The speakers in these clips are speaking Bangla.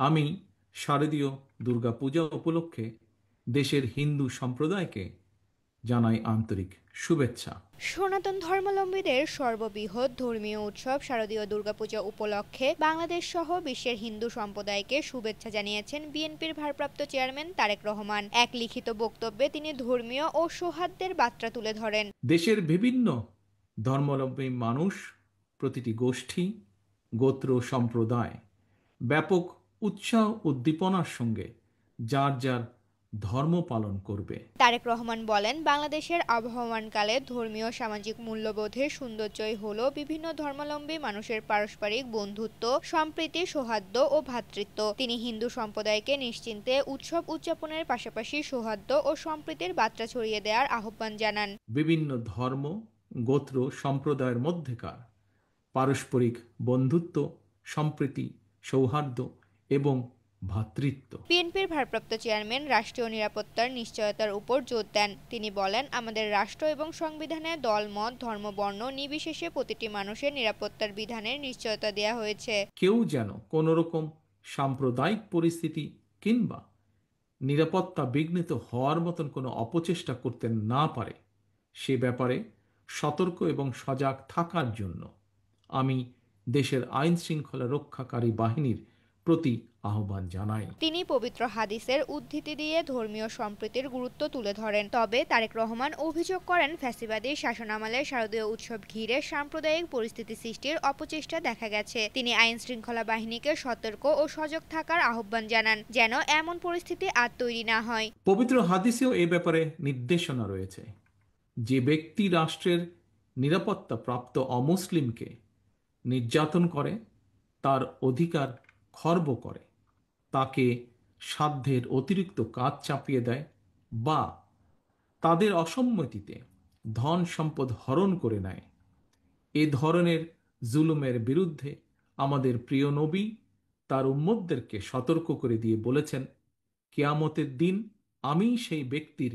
আমি শারদীয় দুর্গাপূজা উপলক্ষে দেশের হিন্দু সম্প্রদায়কে জানাই আন্তরিক শুভেচ্ছা। সনাতন ধর্মাবলম্বীদের সর্ববৃহৎ ধর্মীয় উৎসব শারদীয় দুর্গাপূজা উপলক্ষে বাংলাদেশ সহ বিশ্বের হিন্দু সম্প্রদায়কে শুভেচ্ছা জানিয়েছেন বিএনপির ভারপ্রাপ্ত চেয়ারম্যান তারেক রহমান। এক লিখিত বক্তব্যে তিনি ধর্মীয় ও সৌহার্দ্যের বার্তা তুলে ধরেন। দেশের বিভিন্ন ধর্মাবলম্বী মানুষ, প্রতিটি গোষ্ঠী, গোত্র, সম্প্রদায় ব্যাপক উৎসাহ উদ্দীপনার সঙ্গে যার যার ধর্ম পালন করবে। তারেক রহমান বলেন, বাংলাদেশের আবহমানকালে ধর্মীয় সামাজিক মূল্যবোধের সৌন্দর্যই হলো বিভিন্ন ধর্মাবলম্বী মানুষের পারস্পরিক বন্ধুত্ব, সম্প্রীতি, সৌহার্দ্য ও ভ্রাতৃত্ব। তিনি হিন্দু সম্প্রদায়কে নিশ্চিন্তে উৎসব উদযাপনের পাশাপাশি সৌহার্দ্য ও সম্প্রীতির বার্তা ছড়িয়ে দেওয়ার আহ্বান জানান। বিভিন্ন ধর্ম, গোত্র, সম্প্রদায়ের মধ্যেকার পারস্পরিক বন্ধুত্ব, সম্প্রীতি, সৌহার্দ্য এবং ভ্রাতৃত্ব। বিএনপির ভারপ্রাপ্ত চেয়ারম্যান রাষ্ট্রীয় নিরাপত্তার নিশ্চয়তার উপর জোর দেন। তিনি বলেন, আমাদের রাষ্ট্র এবং সংবিধানে দল, মত, ধর্ম, বর্ণ নির্বিশেষে প্রতিটি মানুষের নিরাপত্তার বিধানের নিশ্চয়তা দেওয়া হয়েছে। কেউ যেন কোনো রকম সাম্প্রদায়িক পরিস্থিতি কিংবা নিরাপত্তা বিঘ্নিত হওয়ার মতন কোনো অপচেষ্টা করতে না পারে, সে ব্যাপারে সতর্ক এবং সজাগ থাকার জন্য আমি দেশের আইন শৃঙ্খলা রক্ষাকারী বাহিনীর প্রতি আহ্বান জানাই। তিনি পবিত্র হাদিসের উদ্ধৃতি দিয়ে ধর্মীয় সম্প্রীতির গুরুত্ব তুলে ধরেন। তবে তারেক রহমান অভিযোগ করেন, ফ্যাসিবাদী শাসনামলে শারদীয় উৎসব ঘিরে সাম্প্রদায়িক পরিস্থিতি সৃষ্টির অপচেষ্টা দেখা গেছে। তিনি আইন শৃঙ্খলা বাহিনীকে সতর্ক ও সজাগ থাকার আহ্বান জানান, যেন এমন পরিস্থিতি আর তৈরি না হয়। পবিত্র হাদিসেও এ ব্যাপারে নির্দেশনা রয়েছে। যে ব্যক্তি রাষ্ট্রের নিরাপত্তা প্রাপ্ত অমুসলিমকে নির্যাতন করে, তার অধিকার খর্ব করে, তাকে সাধ্যের অতিরিক্ত কাজ চাপিয়ে দেয় বা তাদের অসম্মতিতে ধন সম্পদ হরণ করে নেয়, এ ধরনের জুলুমের বিরুদ্ধে আমাদের প্রিয় নবী তার উম্মতদেরকে সতর্ক করে দিয়ে বলেছেন, কিয়ামতের দিন আমি সেই ব্যক্তির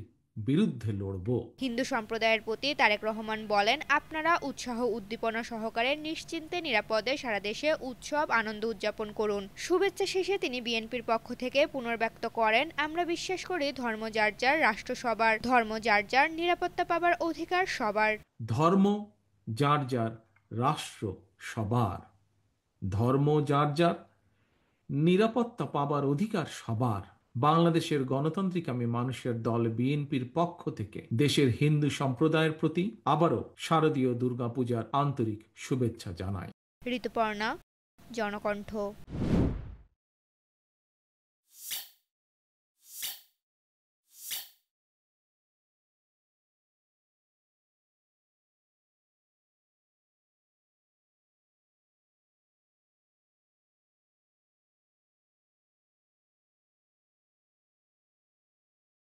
বিরুদ্ধে লড়ব। হিন্দু সম্প্রদায়ের প্রতি তারেক রহমান বলেন, আপনারা উৎসাহ উদ্দীপনা সহকারে নিশ্চিন্তে নিরাপদে সারা দেশে উৎসব আনন্দ উদযাপন করুন। শুভেচ্ছা শেষে তিনি বিএনপির পক্ষ থেকে পুনর্ব্যক্ত করেন, আমরা বিশ্বাস করি ধর্ম যার যার, রাষ্ট্র সবার, ধর্ম যার যার, নিরাপত্তা পাবার অধিকার সবার। ধর্ম যার যার, রাষ্ট্র সবার। ধর্ম যার যার, নিরাপত্তা পাবার অধিকার সবার। বাংলাদেশের গণতান্ত্রিকামী মানুষের দল বিএনপির পক্ষ থেকে দেশের হিন্দু সম্প্রদায়ের প্রতি আবারও শারদীয় দুর্গাপূজার আন্তরিক শুভেচ্ছা জানায়। ঋতুপর্ণা, জনকণ্ঠ।